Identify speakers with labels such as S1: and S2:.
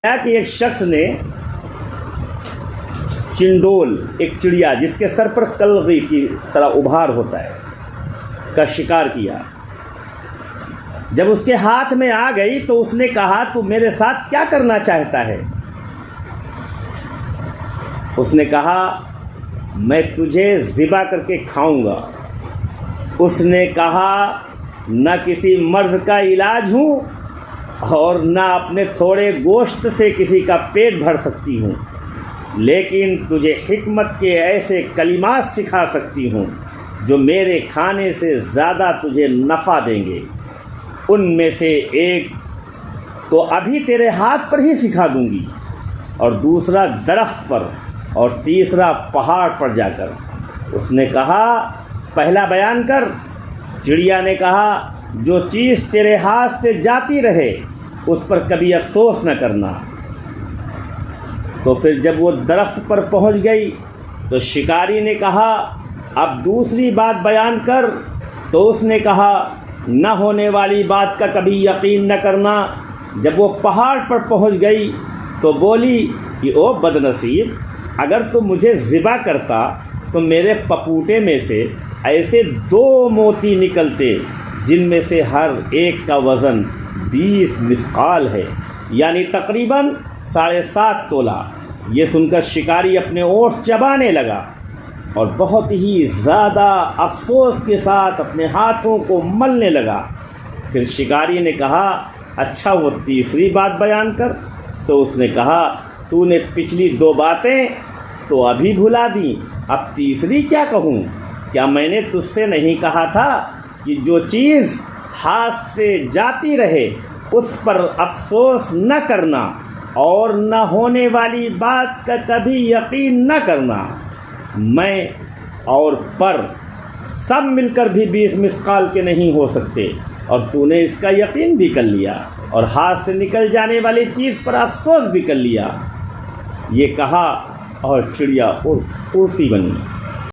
S1: کہ ایک شخص نے چنڈول، ایک چڑیا جس کے سر پر کلغی کی طرح ابھار ہوتا ہے، کا شکار کیا۔ جب اس کے ہاتھ میں آ گئی تو اس نے کہا تو میرے ساتھ کیا کرنا چاہتا ہے؟ اس نے کہا میں تجھے ذبح کر کے کھاؤں گا۔ اس نے کہا نہ کسی مرض کا علاج ہوں اور نہ اپنے تھوڑے گوشت سے کسی کا پیٹ بھر سکتی ہوں، لیکن تجھے حکمت کے ایسے کلمات سکھا سکتی ہوں جو میرے کھانے سے زیادہ تجھے نفع دیں گے۔ ان میں سے ایک تو ابھی تیرے ہاتھ پر ہی سکھا دوں گی، اور دوسرا درخت پر، اور تیسرا پہاڑ پر جا کر۔ اس نے کہا پہلا بیان کر۔ چڑیا نے کہا جو چیز تیرے ہاتھ سے جاتی رہے اس پر کبھی افسوس نہ کرنا۔ تو پھر جب وہ درخت پر پہنچ گئی تو شکاری نے کہا اب دوسری بات بیان کر۔ تو اس نے کہا نہ ہونے والی بات کا کبھی یقین نہ کرنا۔ جب وہ پہاڑ پر پہنچ گئی تو بولی کہ او بد نصیب، اگر تو مجھے ذبح کرتا تو میرے پپوٹے میں سے ایسے 2 موتی نکلتے جن میں سے ہر ایک کا وزن 20 مثقال ہے، یعنی تقریباً 7.5 تولہ۔ یہ سن کر شکاری اپنے ہونٹ چبانے لگا اور بہت ہی زیادہ افسوس کے ساتھ اپنے ہاتھوں کو ملنے لگا۔ پھر شکاری نے کہا اچھا وہ تیسری بات بیان کر۔ تو اس نے کہا تو نے پچھلی 2 باتیں تو ابھی بھلا دیں، اب تیسری کیا کہوں؟ کیا میں نے تجھ سے نہیں کہا تھا کہ جو چیز ہاتھ سے جاتی رہے اس پر افسوس نہ کرنا اور نہ ہونے والی بات کا کبھی یقین نہ کرنا؟ میں اور پر سب مل کر بھی 20 مثقال کے نہیں ہو سکتے، اور تو نے اس کا یقین بھی کر لیا اور ہاتھ سے نکل جانے والی چیز پر افسوس بھی کر لیا۔ یہ کہا اور چڑیا اڑتی بنی۔